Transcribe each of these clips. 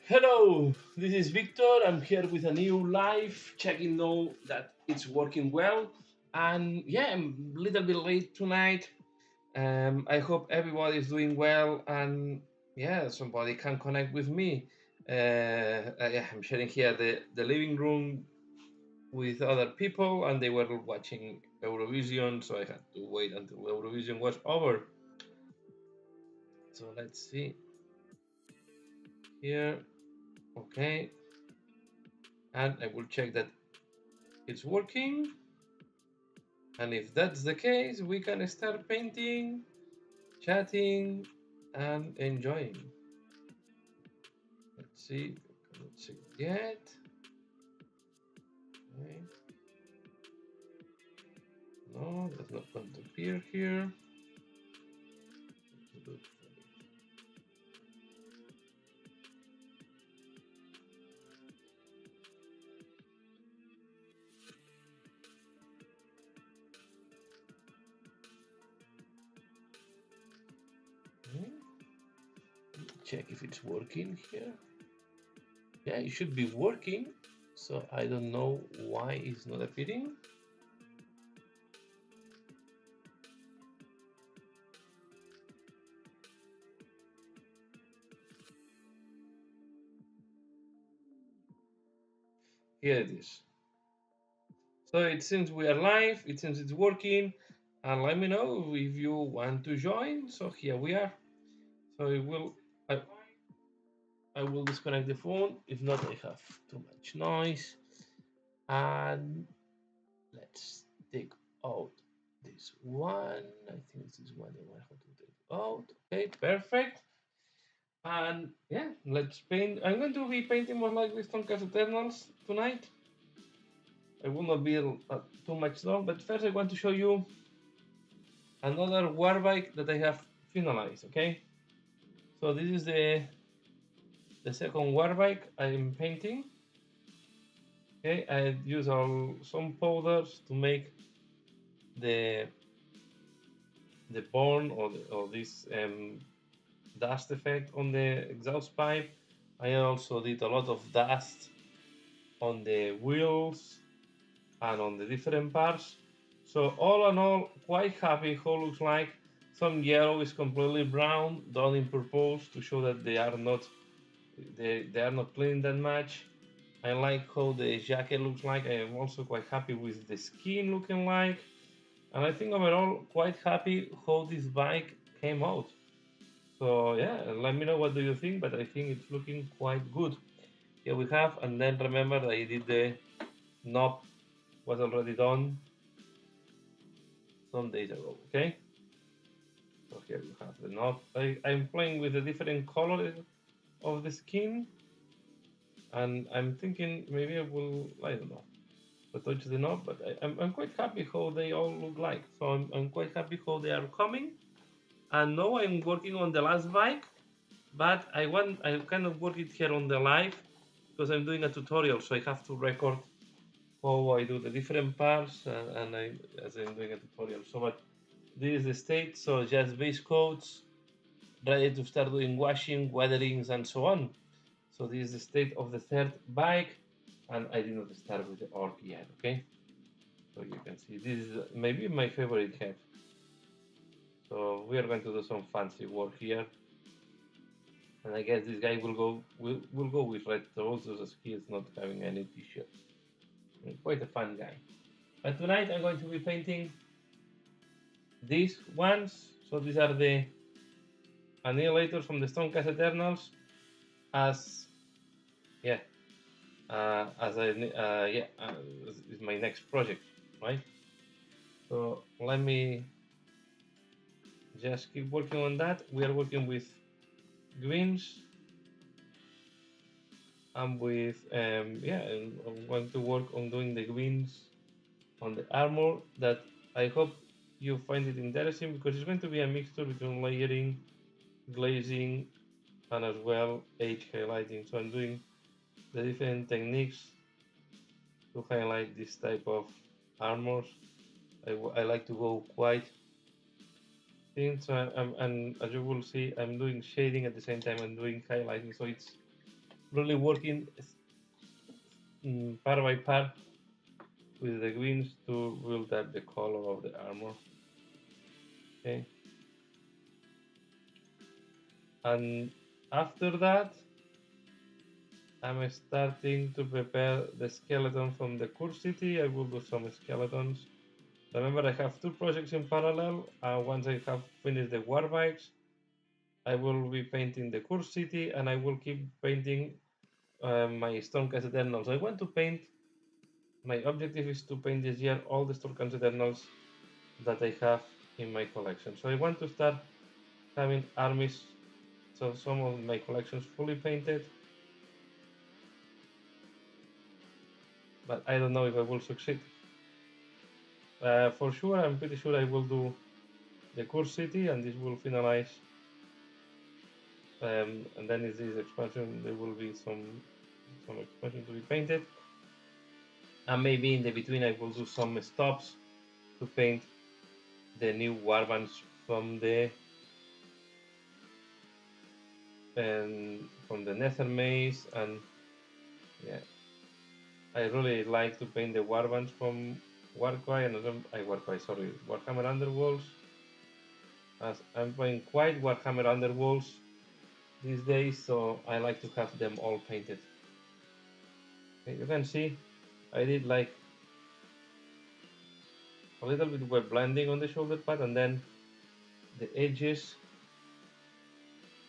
Hello, this is Victor. I'm here with a new live, checking now that it's working well. And yeah, I'm a little bit late tonight. I hope everybody is doing well and yeah, somebody can connect with me. Yeah, I'm sharing here the living room with other people and they were watching Eurovision, so I had to wait until Eurovision was over. So let's see here. Okay, and I will check that it's working. And if that's the case, we can start painting, chatting, and enjoying. Let's see. Let's see yet. Okay. No, that's not going to appear here. Okay. Check if it's working here. Yeah, it should be working. So I don't know why it's not appearing. Here it is. So it seems we are live. It seems it's working. And let me know if you want to join. So here we are. So it will. I will disconnect the phone. If not, I have too much noise. And let's take out this one. I think this is one I want to take out. Okay, perfect. And yeah, let's paint. I'm going to be painting more likely Stonecast Eternals tonight. I will not be too much long, but first I want to show you another Warbike that I have finalized. Okay, so this is the second Warbike I'm painting. Okay, I use some powders to make the burn or this dust effect on the exhaust pipe. I also did a lot of dust on the wheels and on the different parts. So all in all, quite happy how it looks like. Some yellow is completely brown, done in purpose to show that they are not clean that much. I like how the jacket looks like. I am also quite happy with the skin looking like. And I think overall quite happy how this bike came out. So yeah, let me know what do you think, but I think it's looking quite good. Here we have, and then remember that I did the knob was already done some days ago. Okay, so here you have the knob. I'm playing with the different colors of the skin, and I'm thinking maybe I don't know, touch the knob, but I'm quite happy how they all look like. So I'm quite happy how they are coming. And now I'm working on the last bike, but I cannot work it here on the live because I'm doing a tutorial, so I have to record how I do the different parts and as I'm doing a tutorial. So, but this is the state, so just base coats, ready to start doing washing, weatherings, and so on. So this is the state of the third bike, and I did not start with the orc yet. Okay, so you can see this is maybe my favorite head. So we are going to do some fancy work here. And I guess this guy will go with red trousers as he is not having any t-shirt. Quite a fun guy. But tonight I'm going to be painting these ones. So these are the Annihilators from the Stonecast Eternals as yeah as I yeah is my next project, right? So let me just keep working on that. We are working with greens and with yeah, I'm going to work on doing the greens on the armor that I hope you find it interesting because it's going to be a mixture between layering, glazing, and as well edge highlighting. So I'm doing the different techniques to highlight this type of armors. I like to go quite thin, so and as you will see, I'm doing shading at the same time I'm doing highlighting. So really working part by part with the greens to build up the color of the armor. Okay, and after that, I'm starting to prepare the skeleton from the core city. I will do some skeletons. Remember, I have two projects in parallel. Once I have finished the war bikes, I will be painting the core city, and I will keep painting my Stormcast Eternals. I want to paint. My objective is to paint this year all the Stormcast Eternals that I have in my collection. So I want to start having armies, so some of my collections fully painted, but I don't know if I will succeed. For sure, I'm pretty sure I will do the core city, and this will finalize. And then is this expansion, there will be some expansion to be painted, and maybe in the between I will do some stops to paint the new warbands from the Nether Maze. And yeah, I really like to paint the warbands from Warcry and Warcry, sorry, Warhammer Underworlds, as I'm playing quite Warhammer Underworlds these days, so I like to have them all painted. Okay, you can see I did like a little bit web blending on the shoulder pad, and then the edges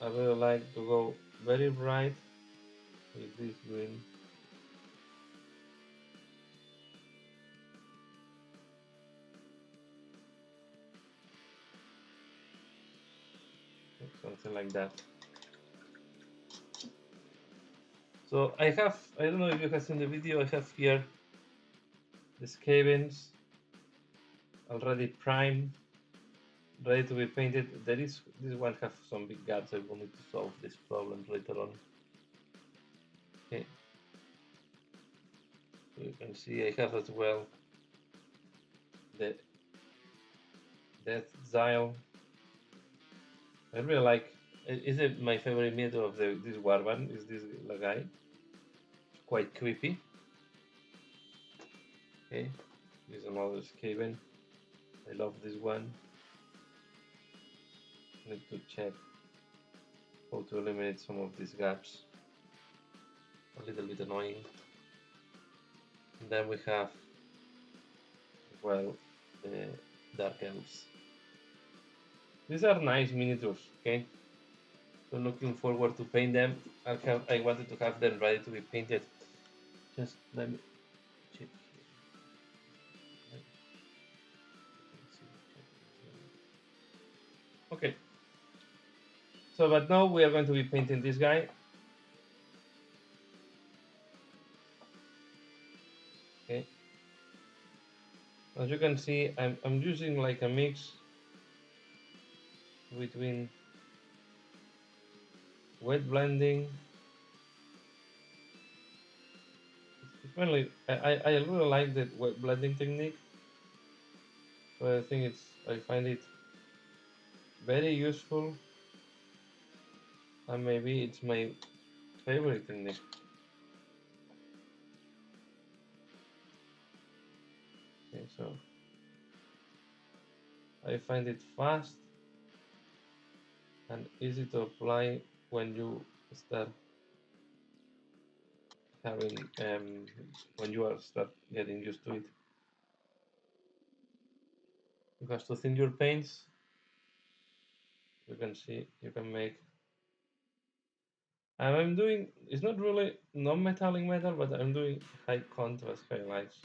I really like to go very bright with this green. Something like that. So I don't know if you have seen the video, I have here the Skavens already primed, ready to be painted. This one have some big gaps. I will need to solve this problem later on. Okay. So you can see I have as well the Death Xyle. I really like. Is it my favorite method of this warband? Is this guy? Quite creepy. Okay, here's another Skaven. I love this one. Need to check how to eliminate some of these gaps. A little bit annoying. And then we have, well, the Dark Elves. These are nice miniatures, okay? So looking forward to paint them. I wanted to have them ready to be painted. Just let me check here. Okay. So, but now we are going to be painting this guy. Okay. As you can see, I'm using like a mix between wet blending. It's mainly I really like the wet blending technique. So I find it very useful, and maybe it's my favorite technique. Okay, so I find it fast and easy to apply when you start having when you are start getting used to it. Because to thin your paints, you can see you can make. And I'm doing, it's not really non-metallic metal, but I'm doing high contrast highlights.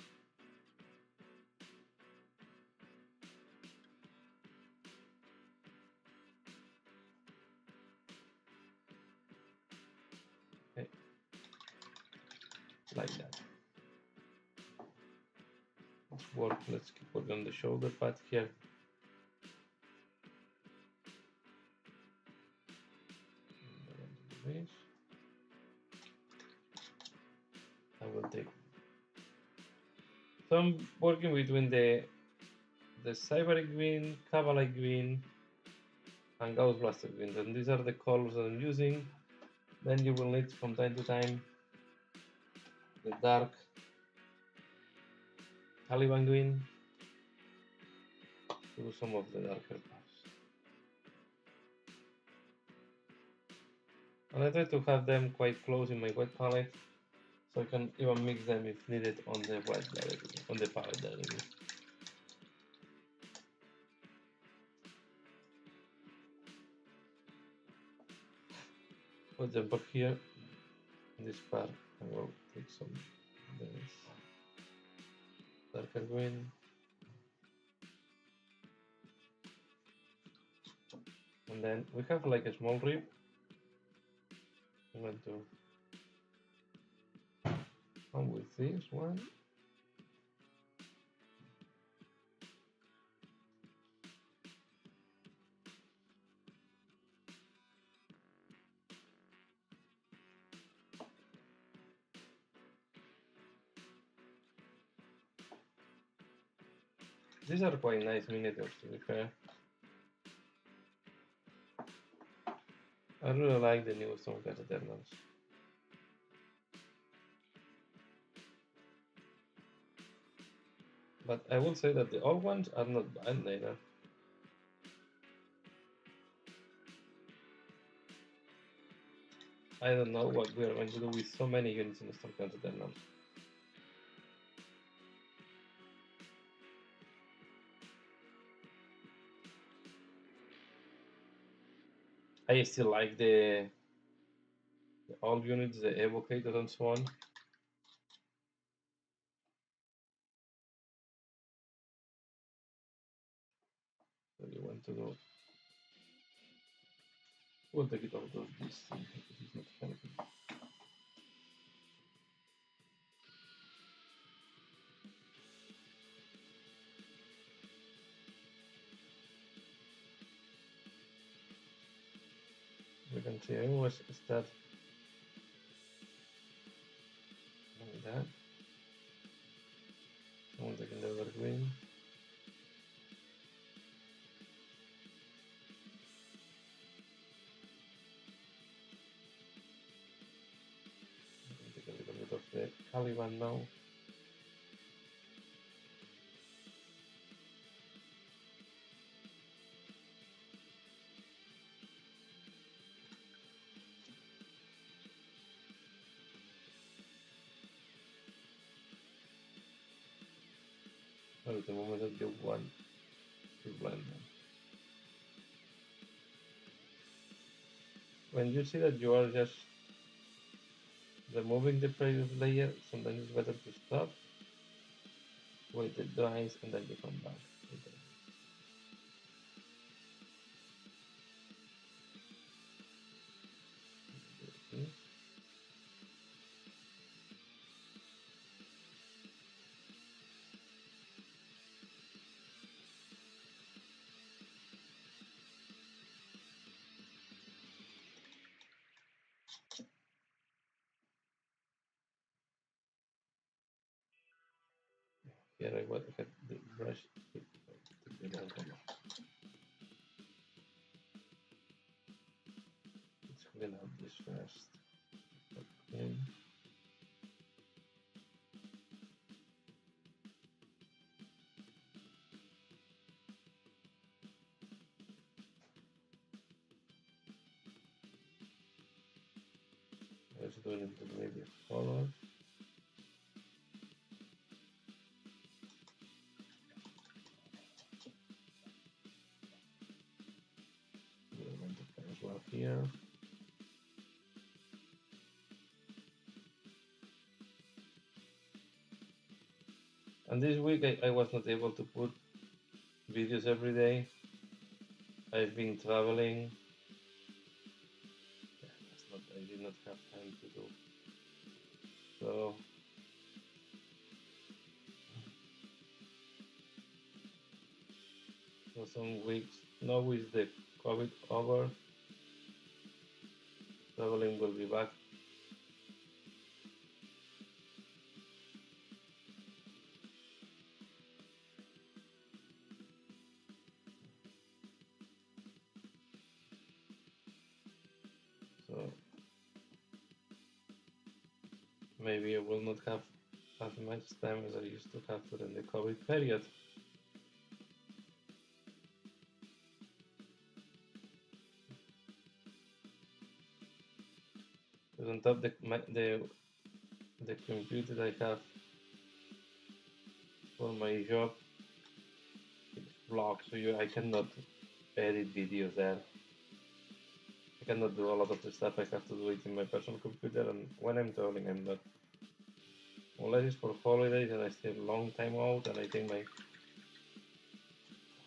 Okay. Like that. Let's keep working on the shoulder pad here. I will take. So I'm working between the Cyberic green, Kabalite green, and Gauss Blaster green, and these are the colors that I'm using. Then you will need from time to time the dark Caliban green to do some of the darker parts. And I try to have them quite close in my wet palette, so I can even mix them if needed on the wet directly, on the palette directly. For example, here in this part, I will take some of this darker green. And then we have like a small rib. I'm going to come with this one. These are quite nice miniatures, to be fair. I really like the new Stormcast Eternals. But I will say that the old ones are not bad neither. I don't know what we are going to do with so many units in the Stormcast Eternals. I still like the old units, the Evocators and so on. So you want to do. We'll take it out of this thing because it's not helping. We can see I always start like that. I want to take another green. Take a little bit of the Caliban now. At the moment that you want to blend them. When you see that you are just removing the previous layer, sometimes it's better to stop, wait it dries, and then you come back. Okay. Here I went ahead the brush to the down color. Let's clean up this first. Okay. Let's do it into the medium color. We're going to put as well here. And this week I was not able to put videos every day. I've been traveling. I did not have time to do. So some weeks, now with the COVID over, traveling will be back. So maybe I will not have as much time as I used to have during the COVID period. Because on top the computer I have for my job, it's blocked, so I cannot edit videos there. I cannot do a lot of the stuff. I have to do it in my personal computer, and when I'm traveling, I'm not. Unless it's for holidays and I stay a long time out and I take my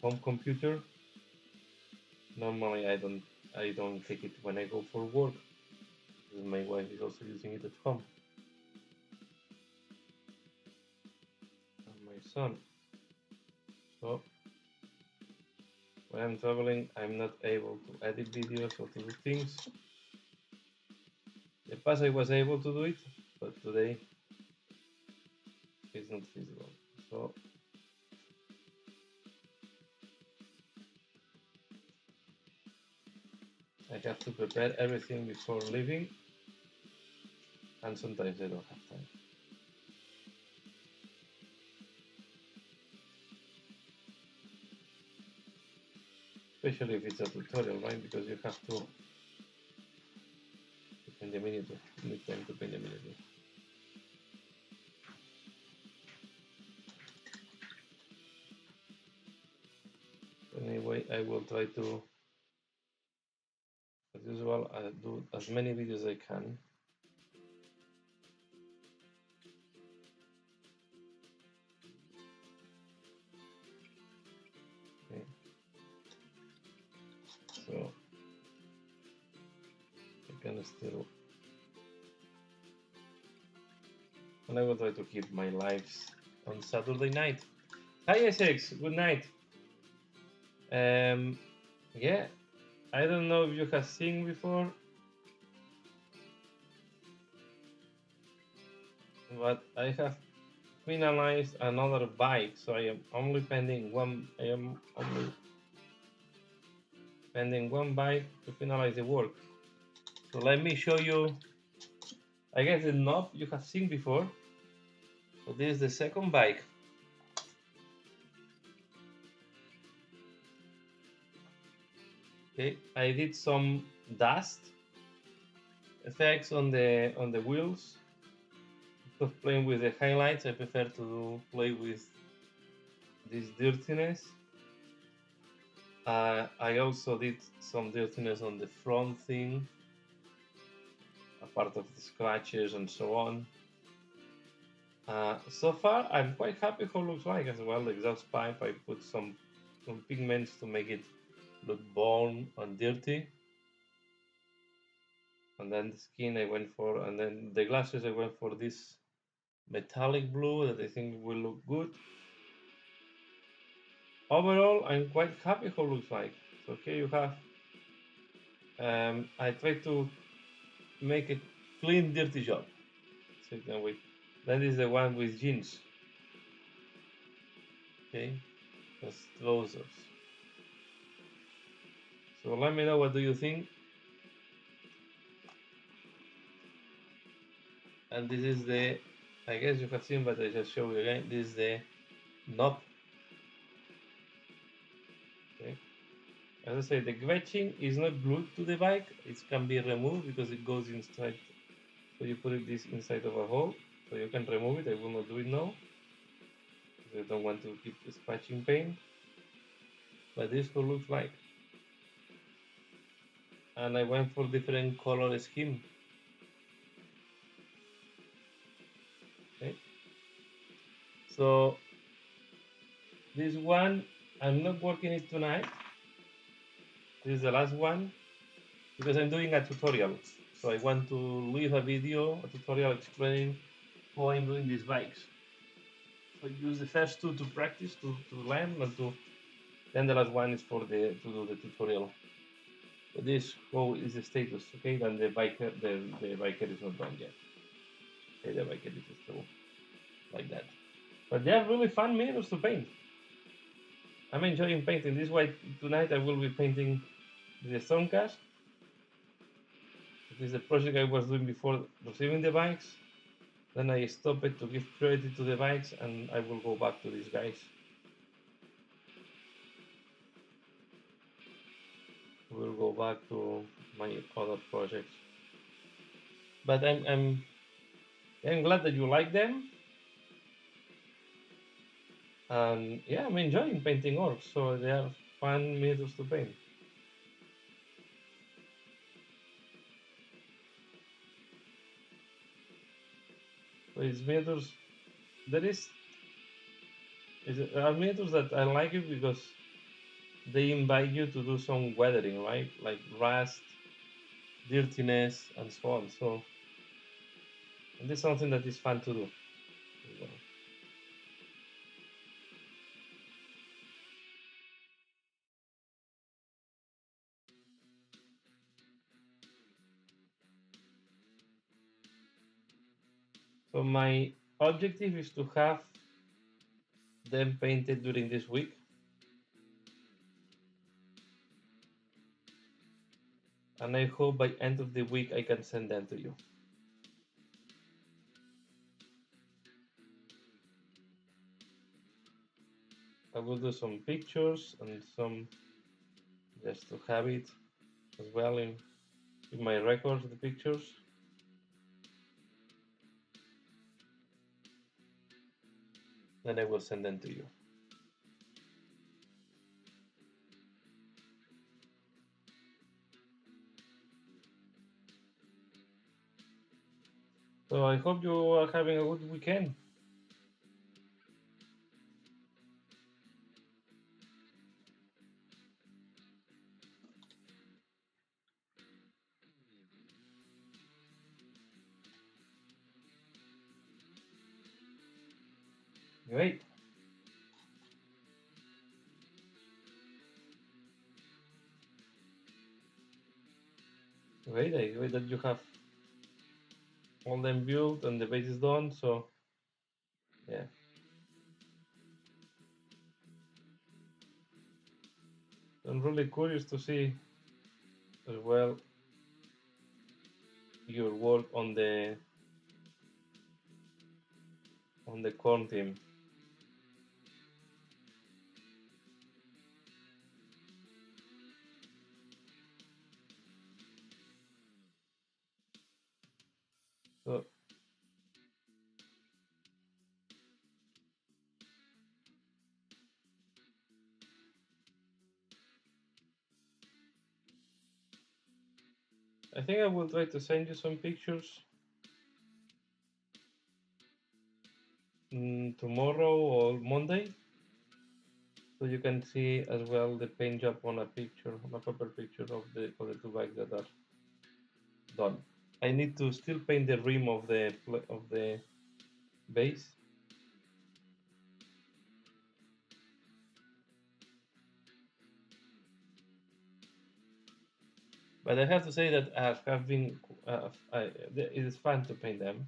home computer. Normally, I don't take it when I go for work. My wife is also using it at home. And my son. So when I'm traveling, I'm not able to edit videos or to do things. In the past, I was able to do it, but today it's not feasible. So I have to prepare everything before leaving, and sometimes I don't have time. Especially if it's a tutorial, right? Because you have to paint the miniature. You need time to paint the miniature. Anyway, I will try to, as usual, do as many videos as I can. Okay. So I can still, and I will try to keep my lives on Saturday night. Hi Essex, good night. Yeah, I don't know if you have seen before, but I have finalized another bike, so I am only pending one. I am only pending one bike to finalize the work. So let me show you. I guess the knob you have seen before. So this is the second bike. Okay, I did some dust effects on the wheels. Instead of playing with the highlights, I prefer to play with this dirtiness. I also did some dirtiness on the front thing, a part of the scratches and so on. So far, I'm quite happy how it looks like as well. The exhaust pipe, I put some pigments to make it look bone and dirty. And then the skin I went for, and then the glasses I went for this metallic blue that I think will look good. Overall, I'm quite happy how it looks like. So here you have, I tried to make a clean, dirty job. So that is the one with jeans. Okay, that's trousers. So let me know what do you think. And this is the, I guess you have seen, but I just show you again. This is the knob. Okay. As I say, the quetching is not glued to the bike. It can be removed because it goes inside. So you put this inside of a hole, so you can remove it. I will not do it now, because I don't want to keep scratching paint. But this will look like. And I went for different color scheme. Okay. So this one, I'm not working it tonight. This is the last one because I'm doing a tutorial. So I want to leave a video, a tutorial explaining how I'm doing these bikes. So I use the first two to practice, to learn, and then the last one is for to do the tutorial. So this how is the status, okay? Then the biker is not done yet. Okay, the biker is still like that. But they are really fun mirrors to paint. I'm enjoying painting. This way tonight I will be painting the Stormcast. This is the project I was doing before receiving the bikes. Then I stop it to give priority to the bikes, and I will go back to these guys. We'll go back to my other projects. But I'm glad that you like them, and yeah, I'm enjoying painting orcs. So they are fun miniatures to paint. So it's miniatures. There are miniatures that I like it because they invite you to do some weathering, right? Like rust, dirtiness, and so on. So this is something that is fun to do. So my objective is to have them painted during this week. And I hope by end of the week I can send them to you. I will do some pictures and some just to have it as well in my records, the pictures. Then I will send them to you. So I hope you are having a good weekend. Great. Great. I great that you have all them built and the base is done. So yeah. I'm really curious to see as well your work on the corn team. So I think I will try to send you some pictures tomorrow or Monday, so you can see as well the paint job on a picture, on a paper picture of the two bags that are done. I need to still paint the rim of the base. But I have to say that I have been, it is fun to paint them.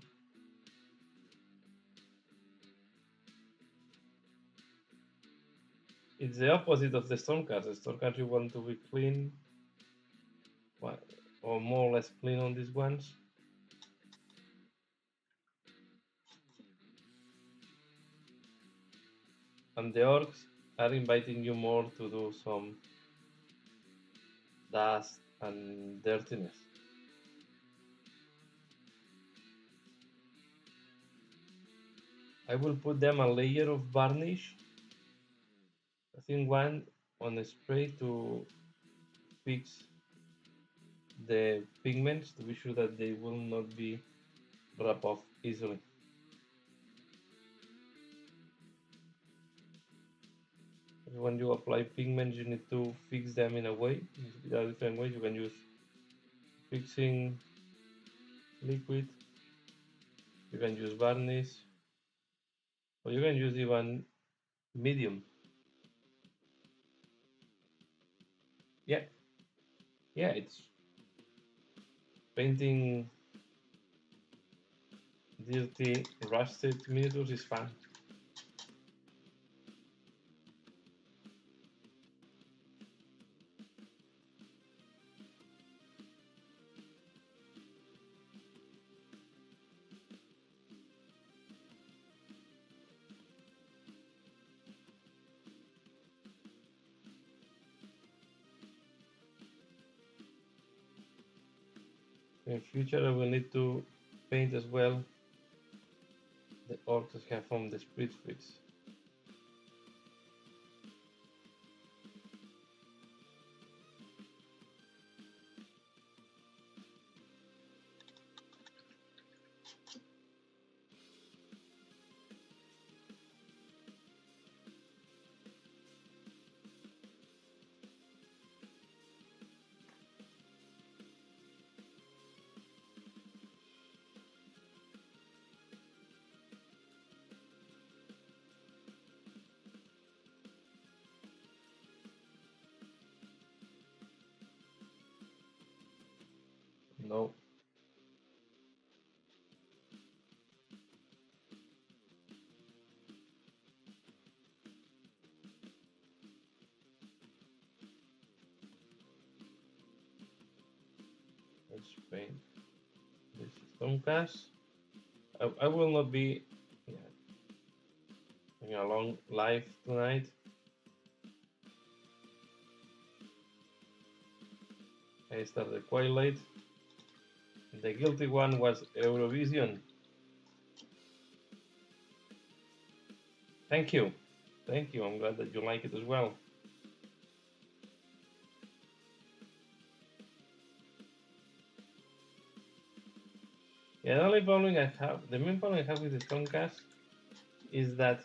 It's the opposite of the Stormcast. The Stormcast you want to be clean, or more or less clean on these ones. And the orcs are inviting you more to do some dust and dirtiness. I will put them a layer of varnish. I think one on a spray to fix the pigments to be sure that they will not be rub off easily. When you apply pigments, you need to fix them in a way. There are different ways. You can use fixing liquid, you can use varnish, or you can use even medium. Yeah, yeah, it's painting dirty, rusted miniatures is fun. In future, I will need to paint as well the orcs have from the split fits. No. Let's paint this Stormcast. I will not be doing a long live tonight. I started quite late. The guilty one was Eurovision. Thank you. Thank you. I'm glad that you like it as well. Yeah, the only problem I have, the main problem I have with the Stormcast is that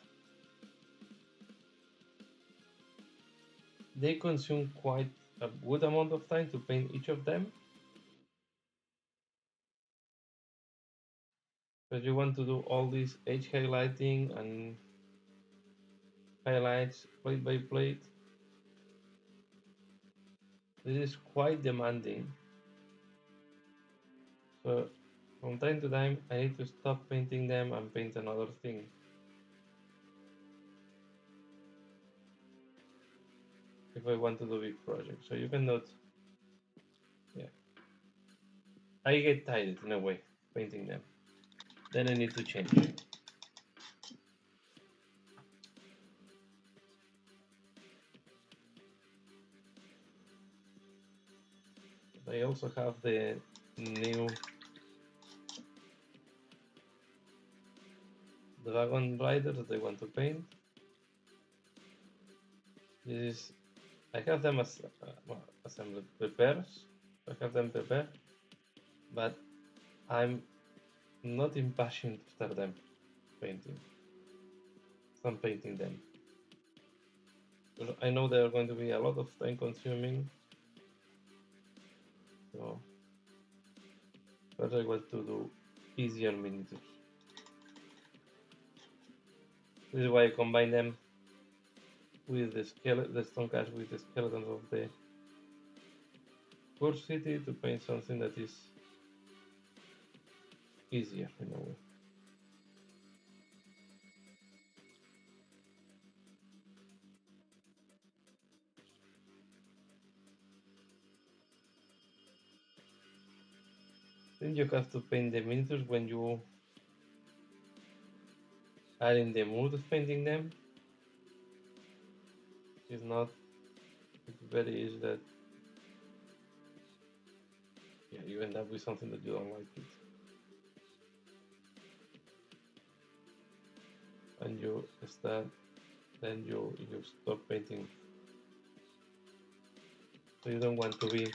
they consume quite a good amount of time to paint each of them. Because you want to do all this edge highlighting and highlights plate by plate. This is quite demanding. So from time to time, I need to stop painting them and paint another thing. If I want to do big projects. So you cannot, yeah. I get tired in a way, painting them. Then I need to change. I also have the new Dragon Rider that I want to paint. This is, I have them as assembled prepares. I have them prepared, but I'm not impatient to start them painting. Start painting them. I know they are going to be a lot of time consuming. So first I want to do easier miniatures. This is why I combine them with the Stormcast with the skeletons of the core city to paint something that is easier in a way. Then you have to paint the miniatures when you are in the mood of painting them. It's not, it's very easy that you end up with something that you don't like it. And you start, then you stop painting. So you don't want to be,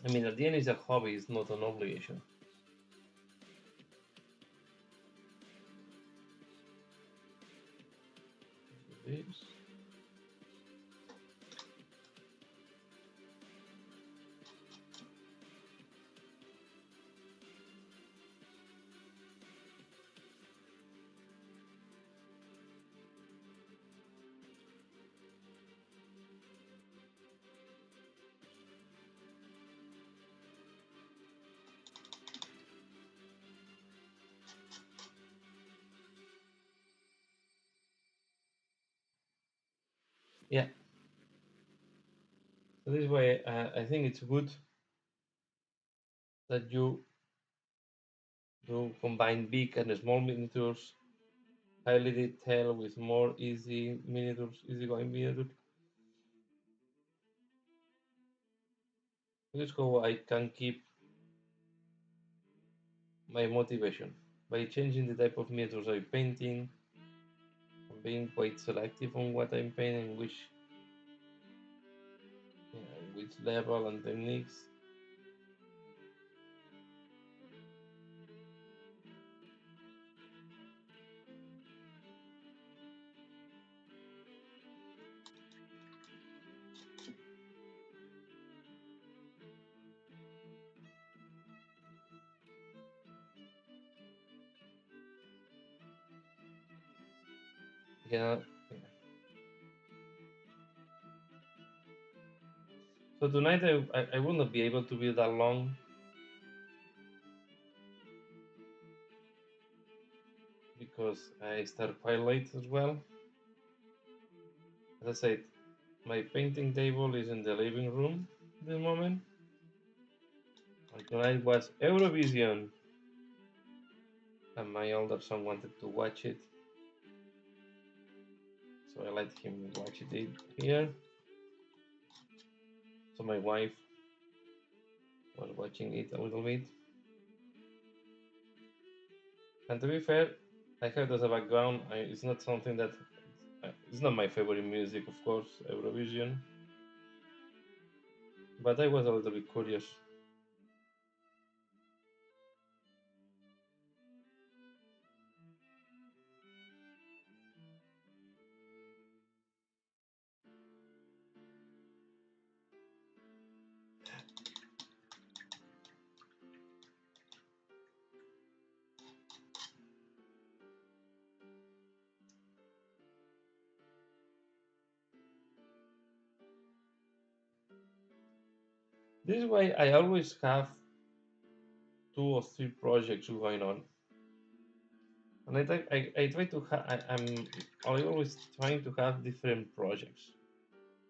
I mean, at the end it's a hobby, it's not an obligation. This. Yeah. So this way, I think it's good that you do combine big and small miniatures, highly detailed with more easy miniatures, easygoing miniatures. This is how I can keep my motivation by changing the type of miniatures I'm painting, being quite selective on what I'm painting, which level and techniques. Yeah. So tonight I will not be able to be that long because I start quite late as well. As I said, my painting table is in the living room at the moment. And tonight was Eurovision, and my older son wanted to watch it, so I let him watch it here. So my wife was watching it a little bit. And to be fair, I have as a background. It's not something that it's not my favorite music, of course, Eurovision. But I was a little bit curious. This is why I always have 2 or 3 projects going on, and I try to I'm always trying to have different projects.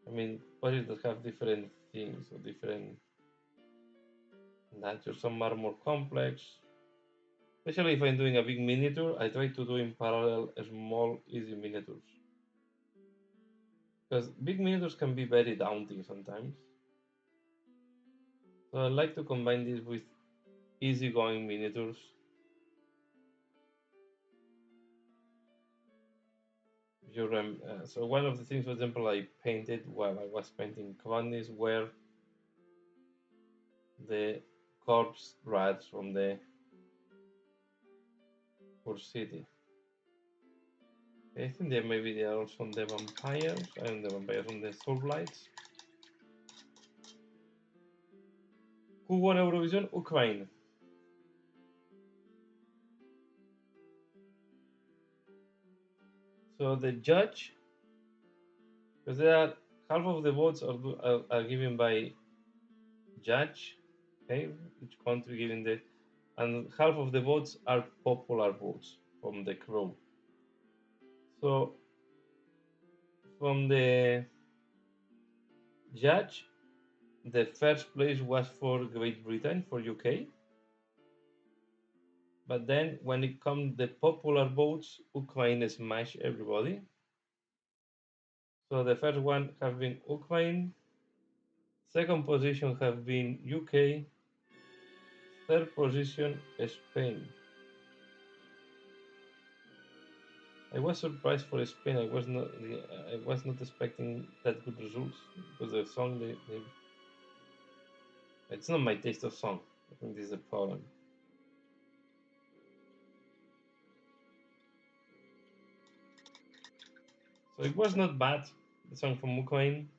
I mean, projects that have different things or different natures. Some are more complex. Especially if I'm doing a big miniature, I try to do in parallel small, easy miniatures. Because big miniatures can be very daunting sometimes. So I like to combine this with easygoing miniatures. So one of the things, for example, I painted while I was painting Kvannis were the corpse rats from the poor city. I think maybe they are also on the vampires, and the vampires on the Soulblights. Who won Eurovision? Ukraine. So the judge, because there are half of the votes are given by judge, okay, each country giving and half of the votes are popular votes from the crew. So from the judge, the first place was for Great Britain, for UK. But then when it comes the popular votes, Ukraine smashed everybody. So the first one have been Ukraine, second position have been UK, third position Spain. I was surprised for Spain. I was not expecting that good results because the song it's not my taste of song. I think this is the problem. So it was not bad. The song from Ukraine.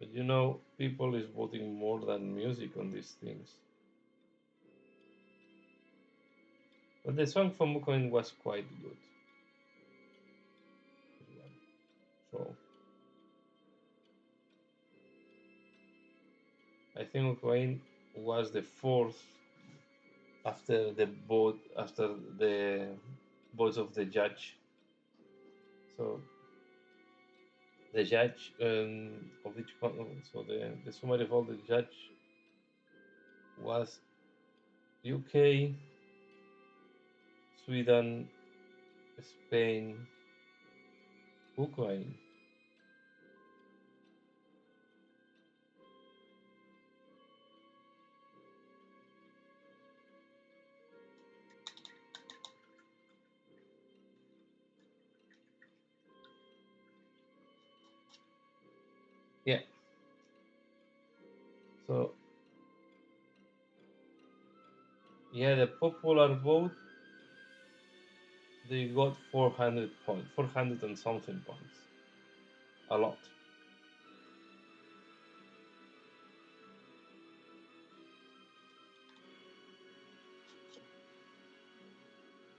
But people is voting more than music on these things. But the song from Ukraine was quite good. So I think Ukraine was the fourth after the votes of the judge. So the judge of each so the summary of all the judge was UK, Sweden, Spain, Ukraine. So yeah, the popular vote, they got 400 points, 400 and something points. A lot.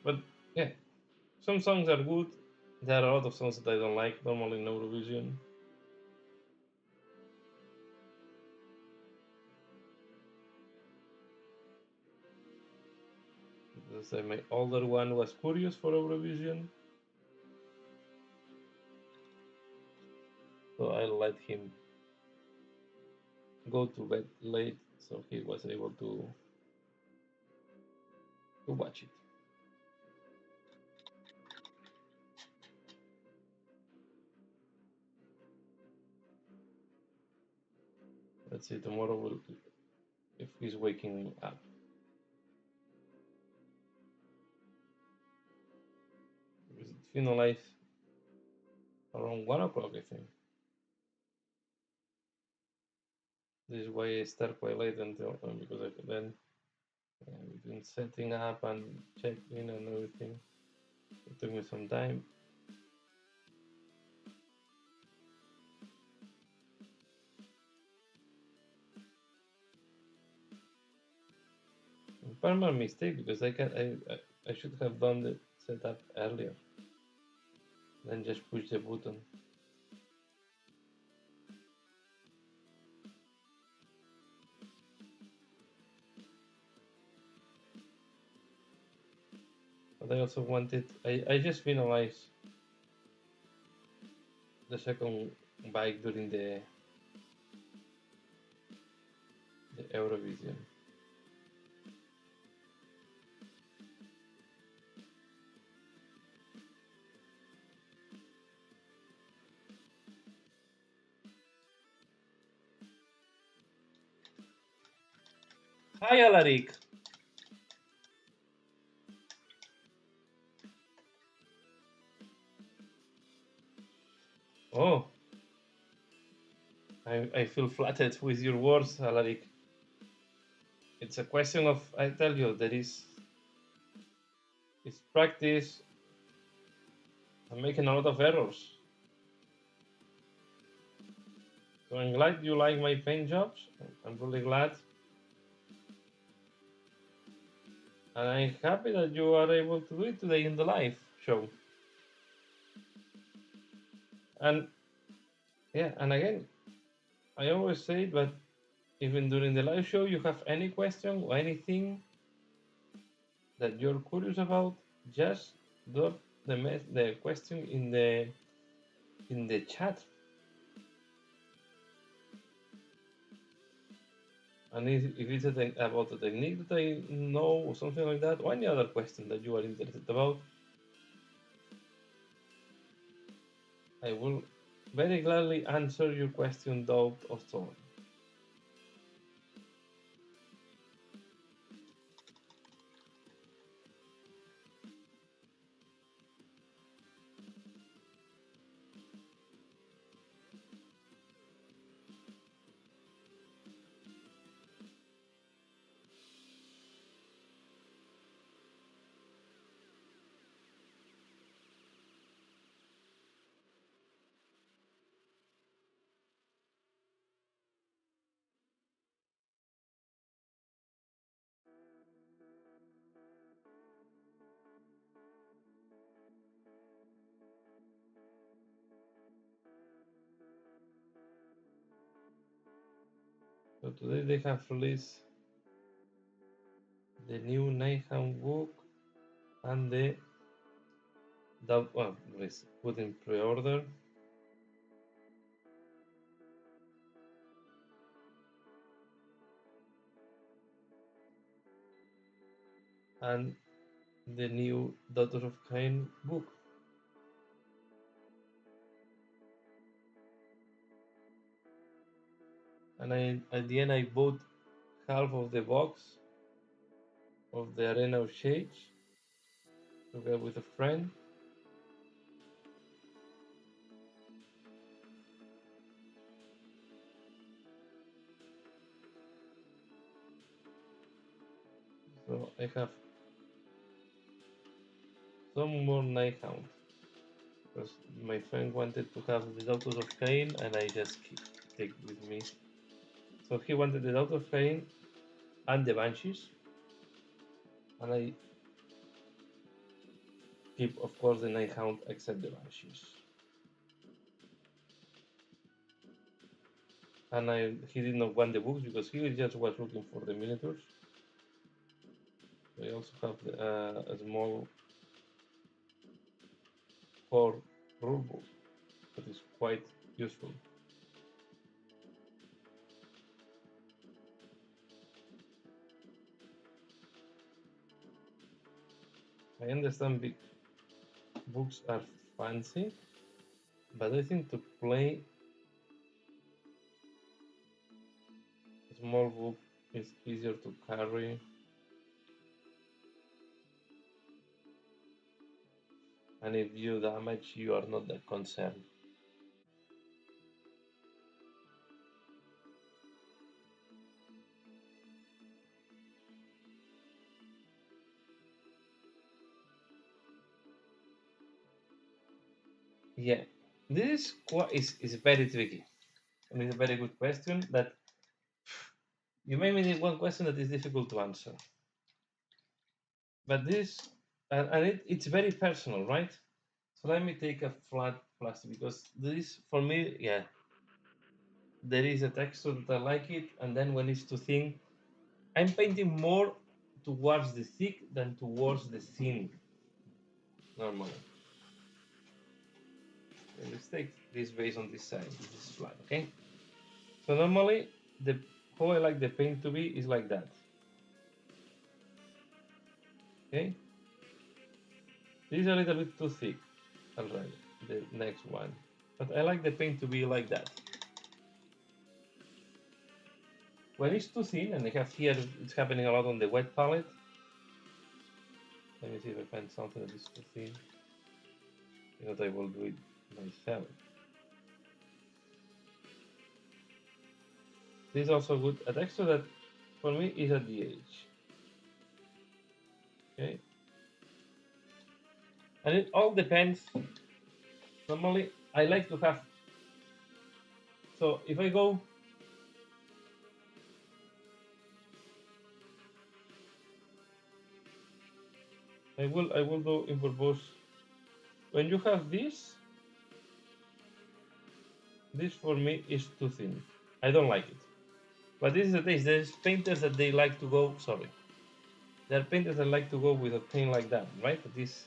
But yeah, some songs are good. There are a lot of songs that I don't like normally in Eurovision. Because my older one was curious for Eurovision, so I let him go to bed late, so he was able to watch it. Let's see tomorrow will, if he's waking up. Because it finalized around 1 o'clock, I think. This is why I start quite late until because then between setting up and checking and everything, it took me some time. Permanent mistake because I should have done the setup earlier. Then just push the button. But I also wanted I just finalized the second bike during the Eurovision. Hi Alaric. Oh, I feel flattered with your words, Alaric. It's a question of I tell you there is it's practice. I'm making a lot of errors. So I'm glad you like my paint jobs. I'm really glad. And I'm happy that you are able to do it today in the live show. And yeah, and again, I always say, but even during the live show, you have any question or anything that you're curious about, just drop the question in the chat. And if it's about the technique that I know or something like that, or any other question that you are interested about, I will very gladly answer your question, doubt, or so. So today they have released the new Niham book and that one is put in pre-order. And the new Daughter of Cain book. And at the end I bought half of the box of the Arena of Shades together with a friend. So I have some more Nighthound because my friend wanted to have the Daughters of Cain and I just take with me. So he wanted the Daughters of Cain and the Banshees, and I keep, of course, the Nighthound except the Banshees. And he did not want the books because he just was looking for the miniatures. I also have a small core rulebook that is quite useful. I understand big books are fancy, but I think to play a small book is easier to carry. And if you damage, you are not that concerned. Yeah, this is very tricky. And it's a very good question that you made me one question that is difficult to answer. But this, and it's very personal, right? So let me take a flat plastic because this, for me, yeah, there is a texture that I like it, and then when it's too thin, I'm painting more towards the thick than towards the thin normally. Let's take this base on this side. This is flat, okay? So normally, the how I like the paint to be is like that. Okay? This is a little bit too thick already, the next one. But I like the paint to be like that. When it's too thin, and I have here, it's happening a lot on the wet palette. Let me see if I find something that is too thin. You know, I will do it myself. This is also good. A texture that for me is at the edge. Okay. And it all depends. Normally, I like to have. So if I go. I will do in purpose. When you have this for me is too thin. I don't like it. But this is the taste. There's painters that they like to go. Sorry. There are painters that like to go with a paint like that, right? That is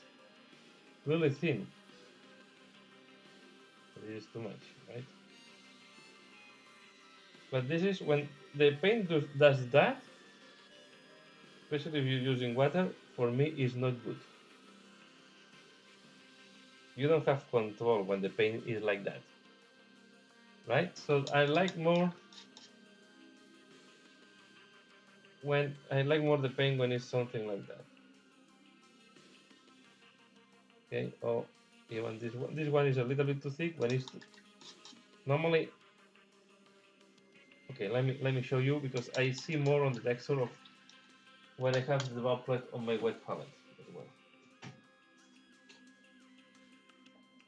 really thin. It is too much, right? But this is when the paint does that, especially if you're using water, for me is not good. You don't have control when the paint is like that, right? So I like more the paint when it's something like that. Okay, or even this one. This one is a little bit too thick. When it's normally. Okay, let me show you because I see more on the texture of when I have the droplet on my wet palette as well.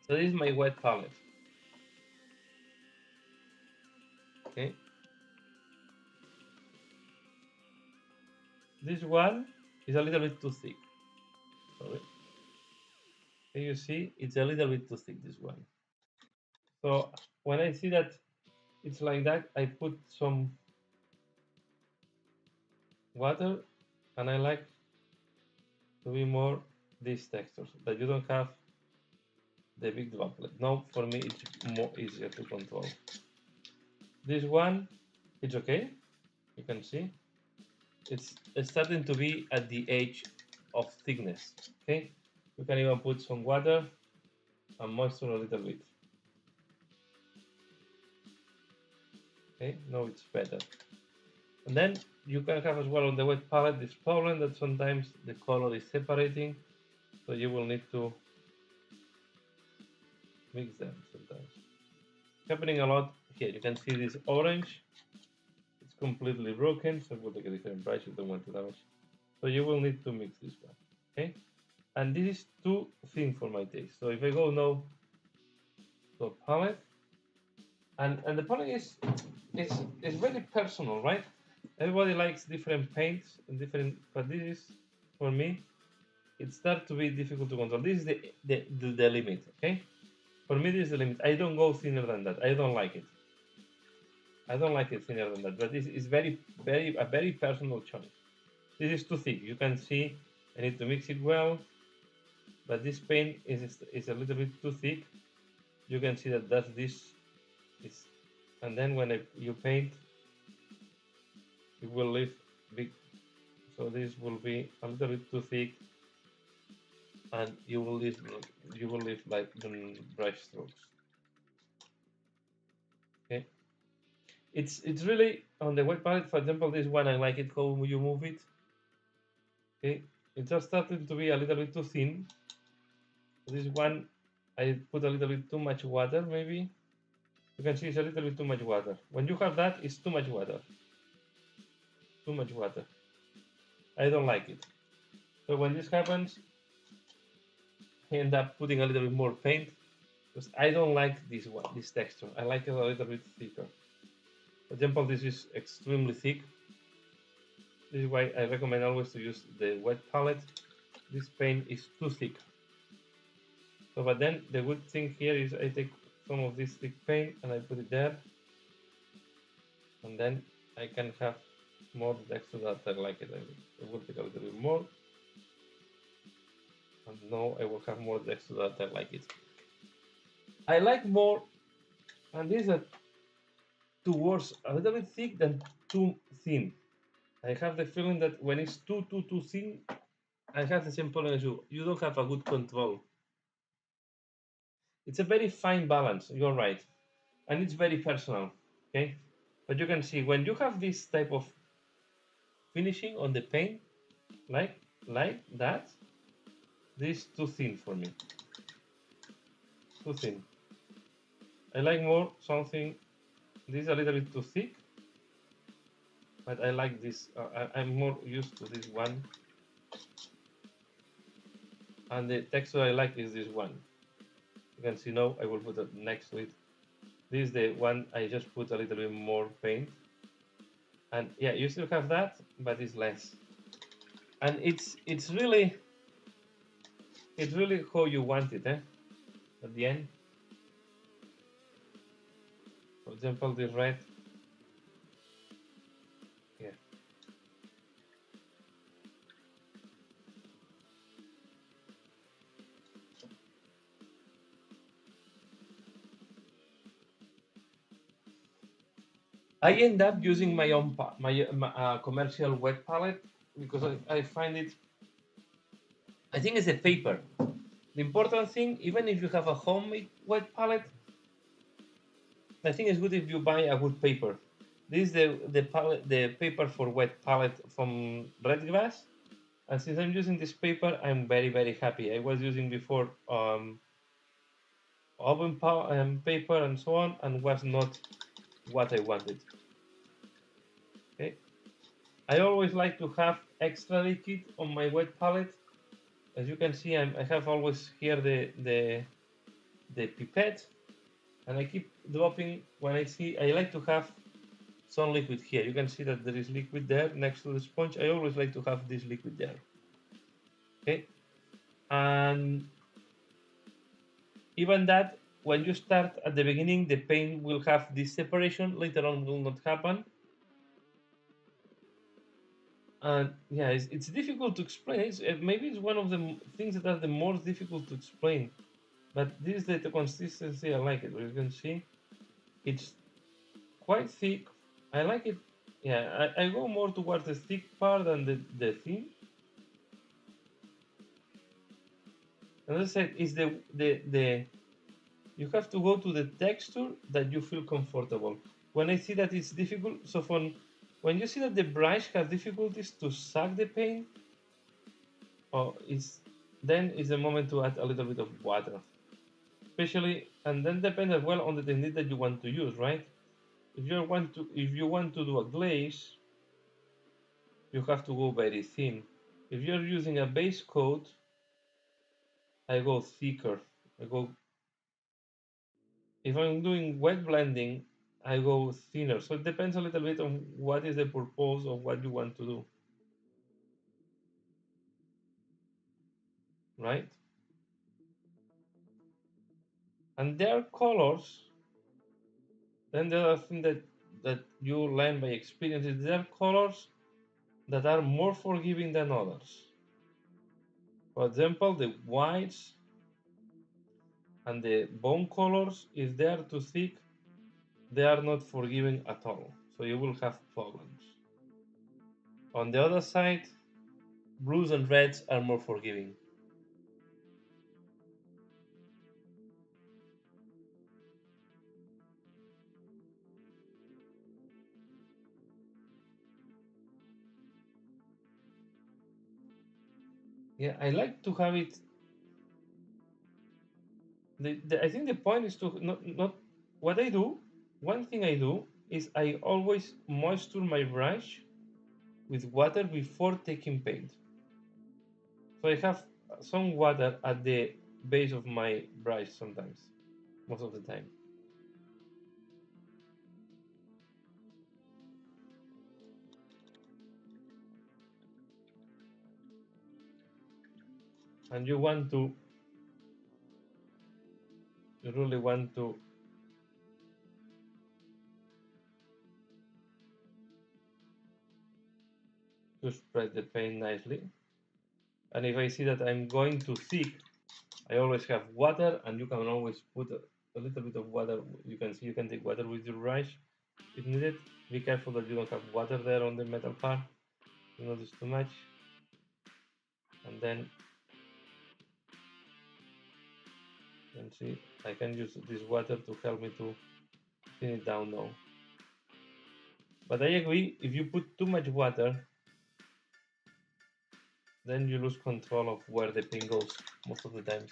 So this is my wet palette. Okay. This one is a little bit too thick. Sorry. Can you see? It's a little bit too thick, this one. So when I see that it's like that, I put some water and I like to be more these textures that you don't have the big droplet. Now for me it's more easier to control. This one, it's okay. You can see it's starting to be at the edge of thickness. Okay, you can even put some water and moisten a little bit. Okay, now it's better. And then you can have as well on the wet palette this problem that sometimes the color is separating, so you will need to mix them sometimes. It's happening a lot here. You can see this orange. It's completely broken, so we'll take a different brush. You don't want to damage. So you will need to mix this one, okay? And this is too thin for my taste. So if I go now to a palette, and the palette is it's very personal, right? Everybody likes different paints and different, but this is for me it starts to be difficult to control. This is the limit, okay? For me, this is the limit. I don't go thinner than that. I don't like it. I don't like it thinner than that. But this is a very personal choice. This is too thick. You can see I need to mix it well, but this paint is a little bit too thick. You can see that this is, and then when you paint, it will leave big. So this will be a little bit too thick, and you will leave like brush strokes. Okay, it's really on the wet palette. For example, this one I like it how you move it. Okay, it just started to be a little bit too thin. This one I put a little bit too much water, maybe. You can see it's a little bit too much water. When you have that, it's too much water. Too much water. I don't like it. So when this happens, I end up putting a little bit more paint because I don't like this texture. I like it a little bit thicker. For example, this is extremely thick. This is why I recommend always to use the wet palette. This paint is too thick. So, but then the good thing here is I take some of this thick paint and I put it there, and then I can have more texture that I like it. I will take a little bit more, and now I will have more texture that I like it. I like more, and these are two words a little bit thick than too thin. I have the feeling that when it's too thin, I have the same problem as you. You don't have a good control. It's a very fine balance. You're right, and it's very personal. Okay, but you can see when you have this type of finishing on the paint, like that, this is too thin for me. Too thin. I like more something. This is a little bit too thick, but I like this. I'm more used to this one, and the texture I like is this one. You can see now. I will put it next to it. This is the one I just put a little bit more paint, and yeah, you still have that, but it's less. And it's really how you want it, eh? At the end. For example, this red. Yeah. I end up using my own commercial wet palette because I find it. I think it's a paper. The important thing, even if you have a homemade wet palette, I think it's good if you buy a good paper. This is the paper for wet palette from Redgrass, and since I'm using this paper, I'm very happy. I was using before oven paper and so on, and was not what I wanted. Okay, I always like to have extra liquid on my wet palette. As you can see, I have always here the pipette, and I keep dropping when I see. I like to have some liquid here. You can see that there is liquid there next to the sponge. I always like to have this liquid there. Okay, and even that, when you start at the beginning, the paint will have this separation. Later on, will not happen. And yeah, it's difficult to explain. Maybe it's one of the things that are the most difficult to explain. But this is the consistency. I like it. You can see it's quite thick. I like it. Yeah, I go more towards the thick part than the thin. And as I said, is the you have to go to the texture that you feel comfortable. When I see that it's difficult, so when you see that the brush has difficulties to suck the paint, then is the moment to add a little bit of water, especially, and then depends as well on the technique that you want to use, right? If you want to do a glaze, you have to go very thin. If you're using a base coat, I go thicker. If I'm doing wet blending, I go thinner. So it depends a little bit on what is the purpose of what you want to do, right? And there are colors. Then the other thing that you learn by experience is there are colors that are more forgiving than others. For example, the whites and the bone colors, if they are too thick, they are not forgiving at all. So you will have problems. On the other side, blues and reds are more forgiving. Yeah, I like to have it. I think the point is to not what I do. One thing I do is I always moisture my brush with water before taking paint. So I have some water at the base of my brush sometimes, most of the time. And you really want to spread the paint nicely. And if I see that I'm going too thick, I always have water, and you can always put a little bit of water. You can see you can take water with your brush if needed. Be careful that you don't have water there on the metal part. You notice too much. And then you can see I can use this water to help me to thin it down now. But I agree, if you put too much water, then you lose control of where the paint goes most of the times.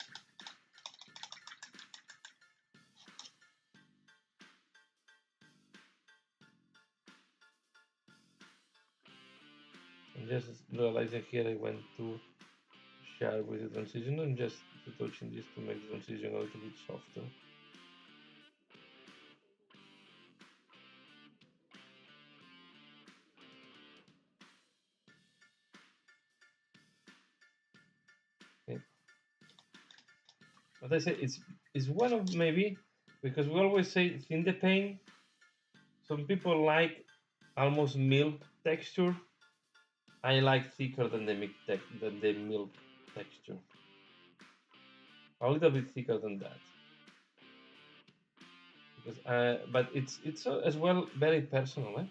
I'm just realizing here I went too sharp with the transition. I'm just touching this to make the transition a little bit softer. Okay. But I say it's one of maybe because we always say thin the paint. Some people like almost milk texture. I like thicker than than the milk texture. A little bit thicker than that. Because, but it's as well very personal. Eh?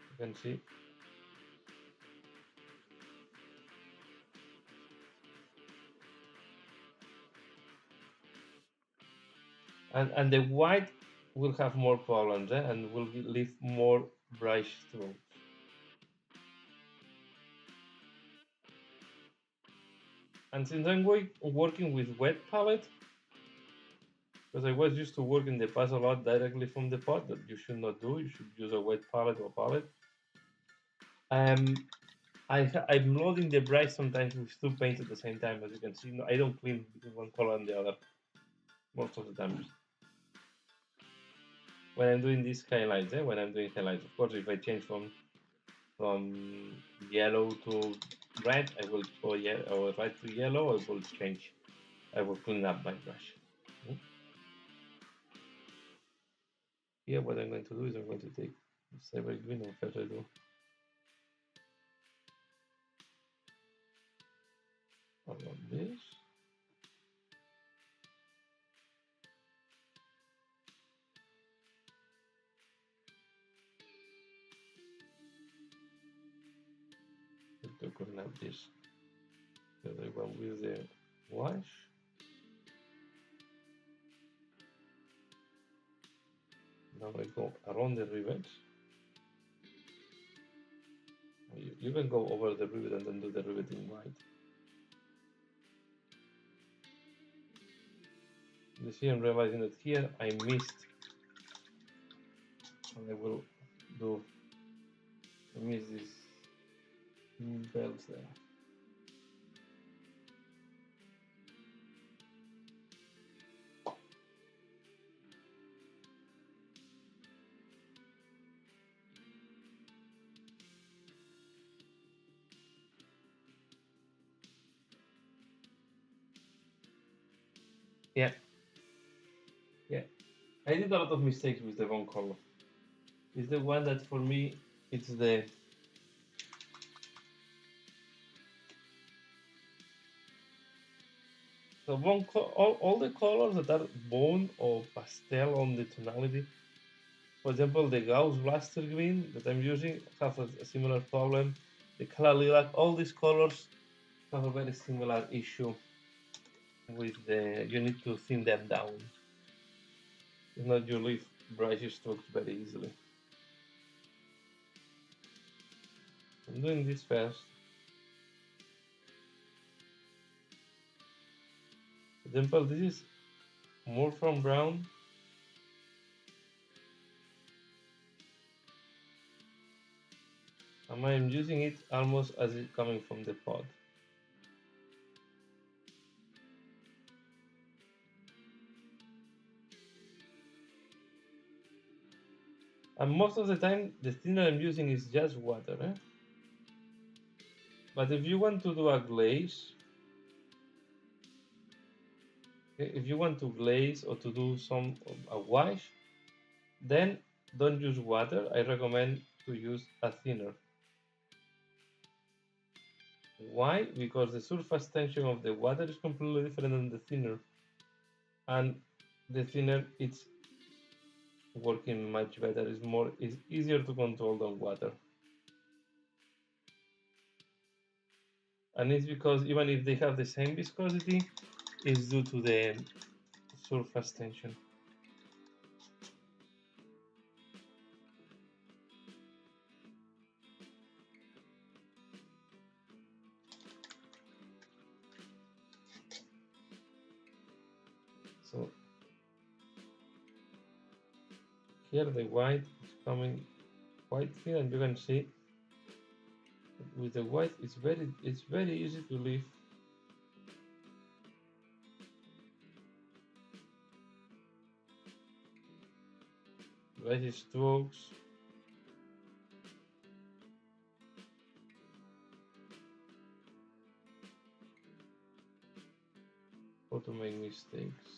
You can see. And the white will have more problems and will leave more brush strokes. And since I'm working with wet palette, because I was used to work in the past a lot directly from the pot, that you should not do. You should use a wet palette or palette. Um, I'm loading the brush sometimes with two paints at the same time. As you can see, I don't clean between one color and the other most of the time. When I'm doing these highlights, when I'm doing highlights, of course, if I change from yellow to red, I will go or red to yellow. I will change. I will clean up my brush. Here, what I'm going to do is I'm going to take Cyber Green and further do all of this. To clean up this the other one with the wash. Now I go around the rivets. You can go over the rivet and then do the rivet in white. You see, I'm realizing that here I missed. And I will do, I miss these bells there. Yeah, yeah. I did a lot of mistakes with the wrong color. It's the one that for me, it's the all the colors that are bone or pastel on the tonality. For example, the Gauss Blaster Green that I'm using have a similar problem. The Kala Lilac, all these colors have a very similar issue with the, you need to thin them down. If not, you leave bright strokes very easily. I'm doing this first. For example, this is more from brown. And I'm using it almost as it coming from the pod. And most of the time, the thinner I'm using is just water. But if you want to do a glaze, if you want to glaze or to do a wash, then don't use water. I recommend to use a thinner. Why? Because the surface tension of the water is completely different than the thinner, and the thinner it's working much better. It's easier to control than water. And it's because even if they have the same viscosity, it's due to the surface tension. So here the white is coming quite thin, and you can see with the white it's very easy to leave. Light strokes. How to make mistakes.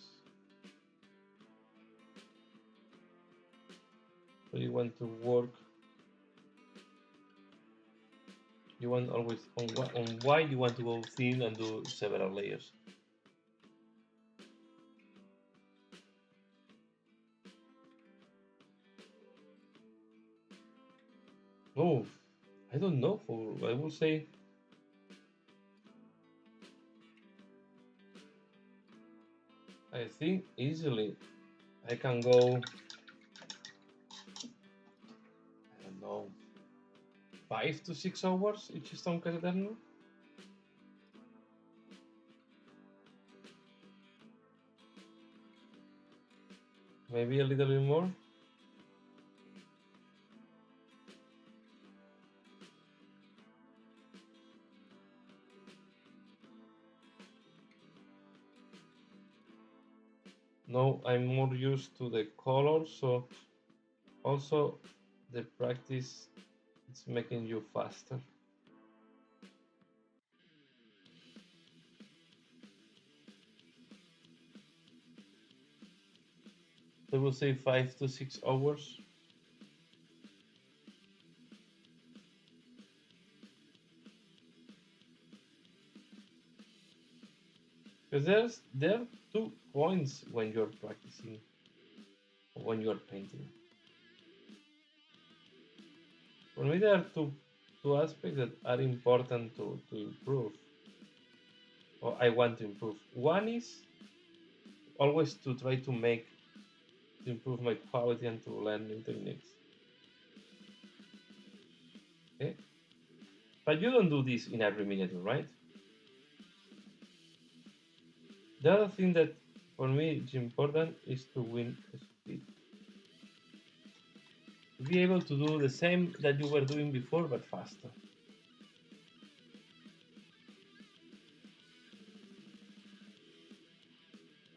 So you want to work. You want always on white. You want to go thin and do several layers. Oh, I don't know. I would say I think easily I can go. I don't know, 5 to 6 hours each Stone Eterno. Maybe a little bit more. No, I'm more used to the colors, so also the practice is making you faster. I will say 5 to 6 hours. Because there are 2 points when you're practicing, when you're painting. For me, there are two aspects that are important to improve, or I want to improve. One is always to try to improve my quality and to learn new techniques. Okay? But you don't do this in every miniature, right? The other thing that for me, it's important is to win speed. To be able to do the same that you were doing before, but faster.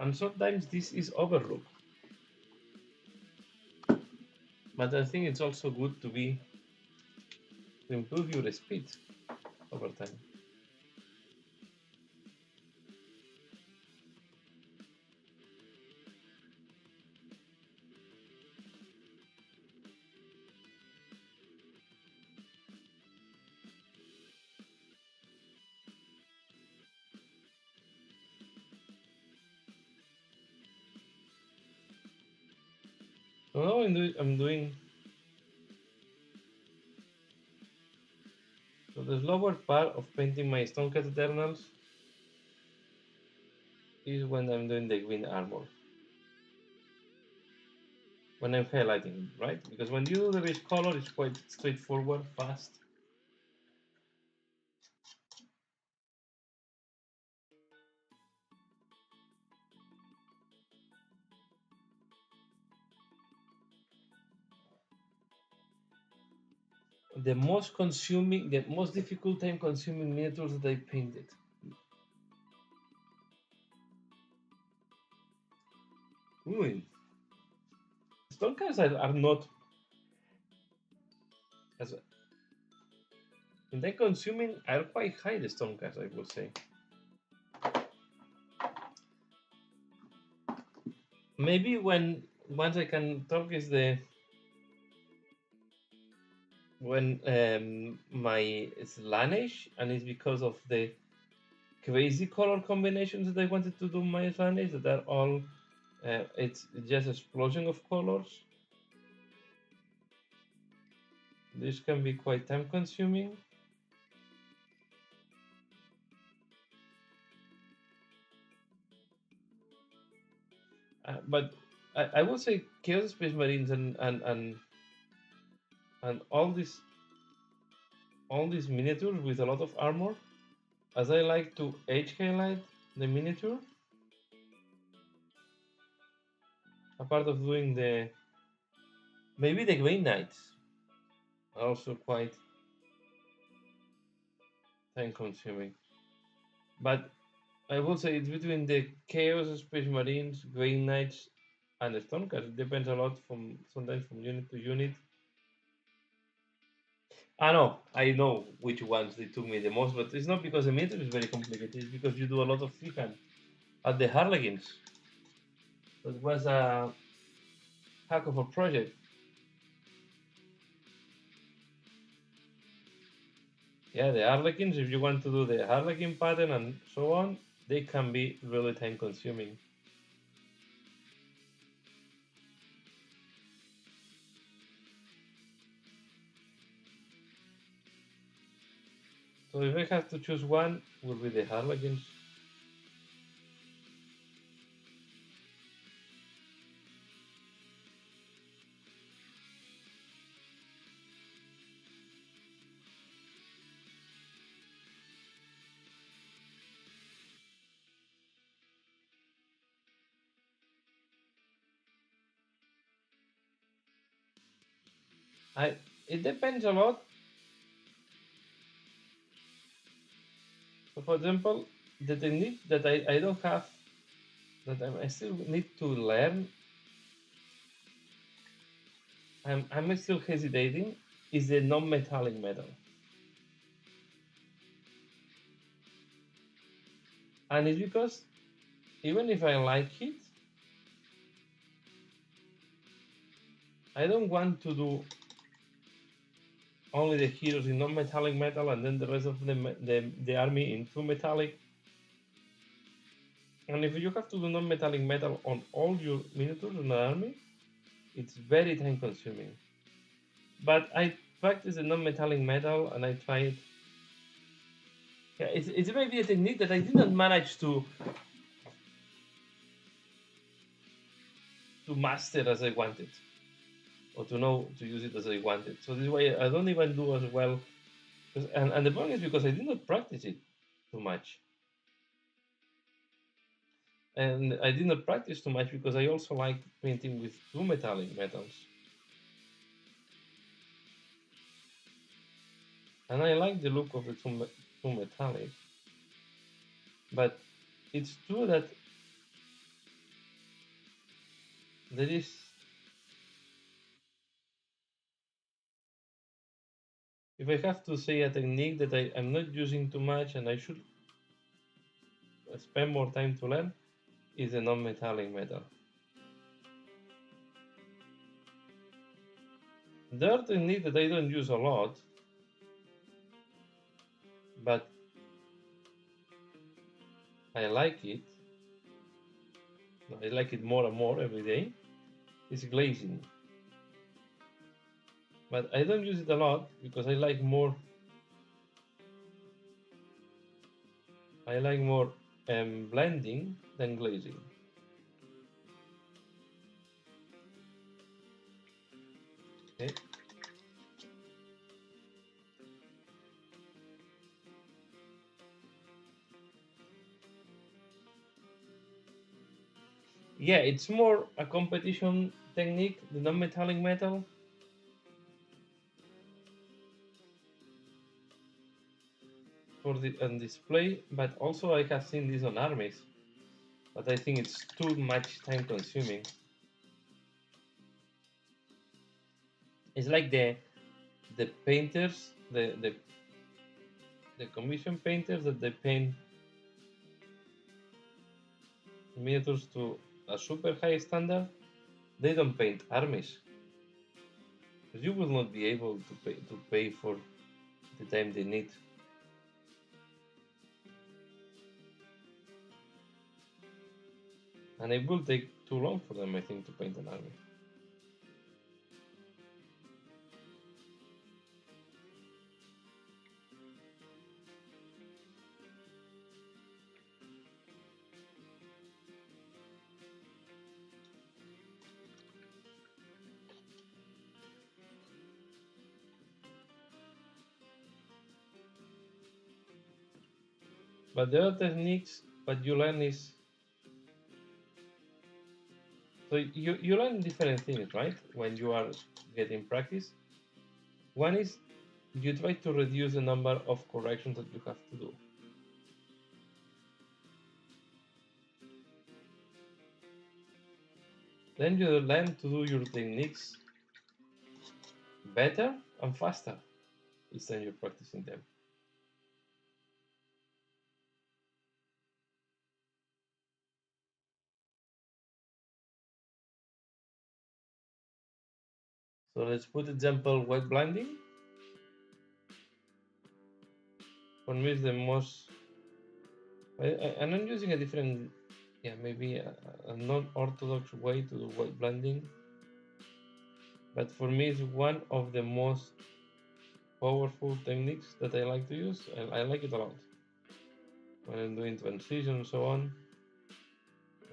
And sometimes this is overlooked. But I think it's also good to improve your speed over time. So now I'm doing. So the slower part of painting my Stonecat Eternals is when I'm doing the green armor. When I'm highlighting, right? Because when you do the base color, it's quite straightforward, fast. The most difficult time consuming miniatures that I painted. Stonecats are not as in time consuming are quite high. The Stonecats, I would say. Maybe once I can talk is when my Slaanesh, and it's because of the crazy color combinations that I wanted to do my Slaanesh that are all it's just explosion of colors. This can be quite time consuming. But I would say Chaos Space Marines and all these miniatures with a lot of armor, as I like to edge highlight the miniature, apart of doing maybe the Grey Knights are also quite time consuming. But I would say it's between the Chaos Space Marines, Grey Knights, and the Stonecats. It depends a lot sometimes from unit to unit. I know which ones they took me the most, but it's not because the miniature is very complicated. It's because you do a lot of freehand. At the Harlequins, that was a hack of a project. Yeah, the Harlequins, if you want to do the Harlequin pattern and so on, they can be really time consuming. So if I have to choose one, will be the Harlequins. It depends a lot. So for example, the technique that I don't have, that I still need to learn, I'm still hesitating, is the non-metallic metal. And it's because even if I like it, I don't want to do only the heroes in non-metallic metal and then the rest of the army in true metallic. And if you have to do non-metallic metal on all your miniatures in the army, it's very time consuming. But I practice the non-metallic metal and I try it. Yeah, it's maybe a technique that I didn't manage to master as I wanted, or to know to use it as I wanted. So this way I don't even do as well. And the problem is because I did not practice it too much. And I did not practice too much because I also like painting with two metallic metals. And I like the look of the two metallic. But it's true that there is, if I have to say a technique that I'm not using too much and I should spend more time to learn, is the non-metallic metal. The other technique that I don't use a lot, but I like it, I like it more and more every day, is glazing. But I don't use it a lot because I like more blending than glazing. Okay. Yeah, it's more a competition technique, the non-metallic metal. For the on display, but also I have seen this on armies, but I think it's too much time consuming. It's like the painters, the commission painters that they paint miniatures to a super high standard. They don't paint armies because you will not be able to pay for the time they need. And it will take too long for them, I think, to paint an army. But the other techniques, what you learn is, so you learn different things, right? When you are getting practice. One is you try to reduce the number of corrections that you have to do. Then you learn to do your techniques better and faster each time you're practicing them. So let's put example wet blinding. For me, is the most. And I'm using a different, yeah, maybe a non-orthodox way to do wet blending. But for me, it's one of the most powerful techniques that I like to use. I like it a lot when I'm doing transition and so on.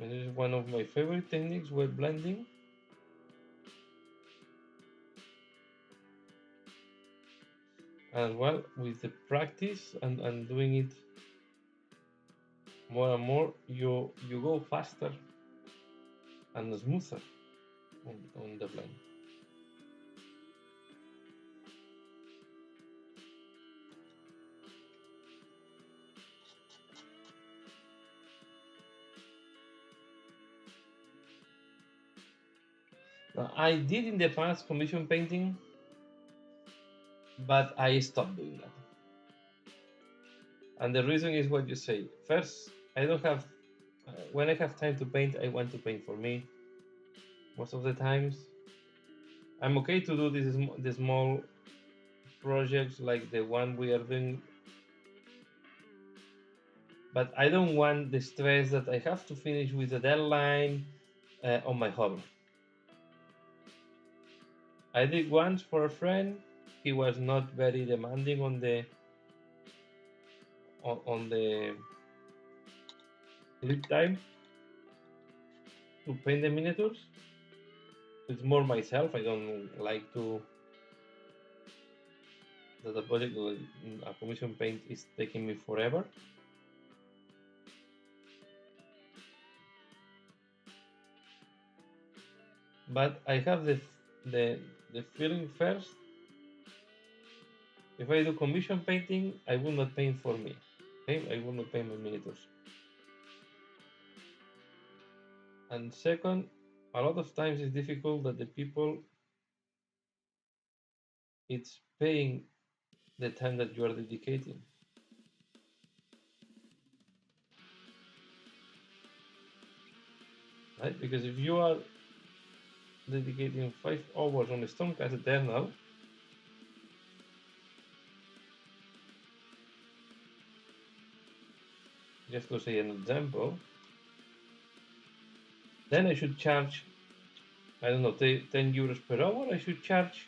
And it is one of my favorite techniques, wet blending. As well, with the practice and doing it more and more, you go faster and smoother on the blend. Now, I did in the past commission painting, but I stopped doing that. And the reason is what you say. First, I don't have, when I have time to paint, I want to paint for me. Most of the times, I'm okay to do the small projects like the one we are doing, but I don't want the stress that I have to finish with the deadline on my hobby. I did once for a friend. He was not very demanding on the lead time to paint the miniatures. It's more myself. I don't like to that a project a commission paint is taking me forever. but I have the feeling first. If I do commission painting, I will not paint for me. Okay, I will not paint my miniatures. And second, a lot of times it's difficult that the people it's paying the time that you are dedicating. Right? Because if you are dedicating 5 hours on Stormcast Eternal, just to say an example, then I should charge, I don't know, 10 euros per hour. I should charge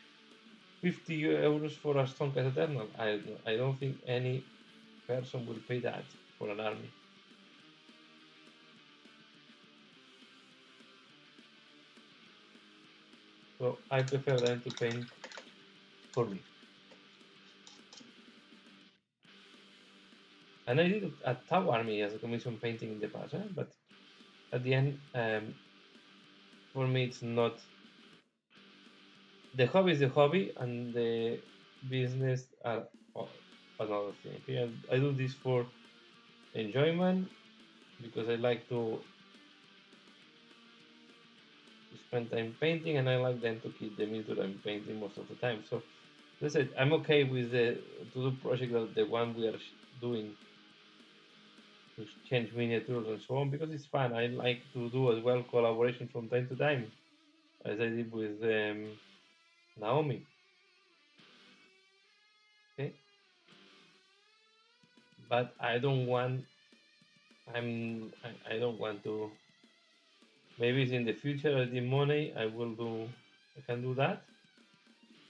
50 euros for a Stormcast Eternal. I don't think any person will pay that for an army. So I prefer them to paint for me. And I did a Tau army as a commission painting in the past, but at the end, for me, it's not. The hobby is the hobby, and the business are another thing. Okay? I do this for enjoyment because I like to spend time painting, and I like them to keep the miniature I'm painting most of the time. So, let's say I'm okay with the to do project that the one we are doing to change miniatures and so on because it's fun. I like to do as well collaboration from time to time, as I did with Naomi. Okay, but I don't want. I don't want to. Maybe in the future, as the money, I will do. I can do that,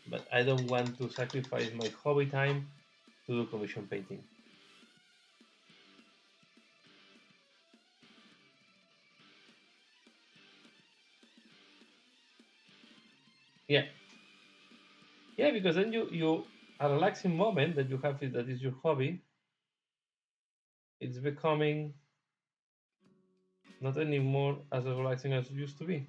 but I don't want to sacrifice my hobby time to do commission painting. Yeah, yeah, because then you a relaxing moment that you have that is your hobby. It's becoming not anymore as relaxing as it used to be.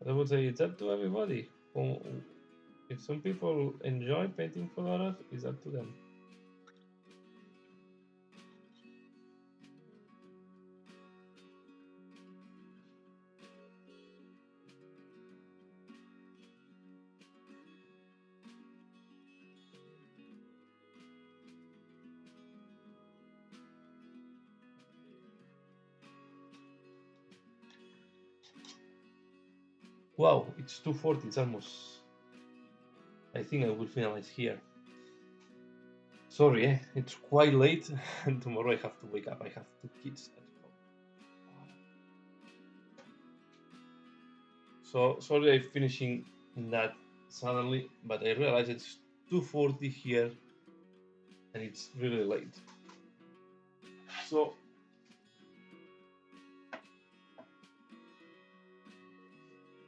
I would say it's up to everybody. If some people enjoy painting for others, it's up to them. Wow, it's 2:40. It's almost. I think I will finalize here. Sorry, it's quite late, and tomorrow I have to wake up. I have 2 kids at home. So sorry I'm finishing that suddenly, but I realized it's 2:40 here, and it's really late. So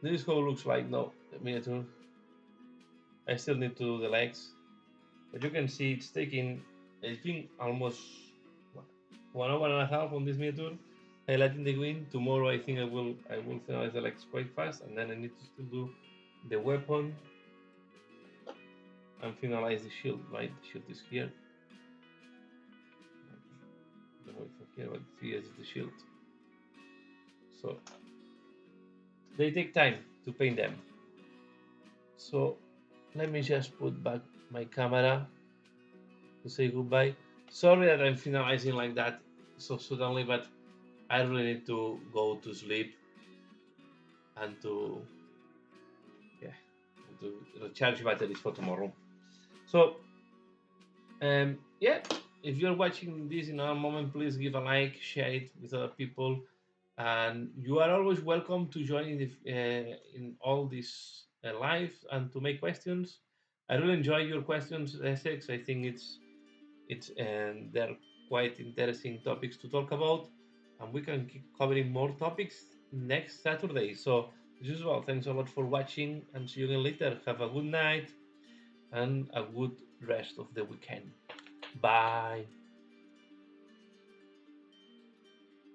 this is how it looks like now. The miniature. I still need to do the legs, but you can see it's taking. It's been almost 1 hour and a half on this miniature, highlighting the green. Tomorrow I think I will finalize the legs quite fast, and then I need to still do the weapon and finalize the shield. Right, the shield is here. The way from here, but here's the shield. So they take time to paint them. So let me just put back my camera to say goodbye. Sorry that I'm finalizing like that so suddenly, but I really need to go to sleep and to yeah and to recharge batteries for tomorrow. So yeah, if you're watching this in a moment, please give a like, share it with other people, and you are always welcome to join in all this live and to make questions. I really enjoy your questions, Essex. I think it's and they're quite interesting topics to talk about, and we can keep covering more topics next Saturday. So as usual, thanks a lot for watching, and see you again later. Have a good night and a good rest of the weekend. Bye.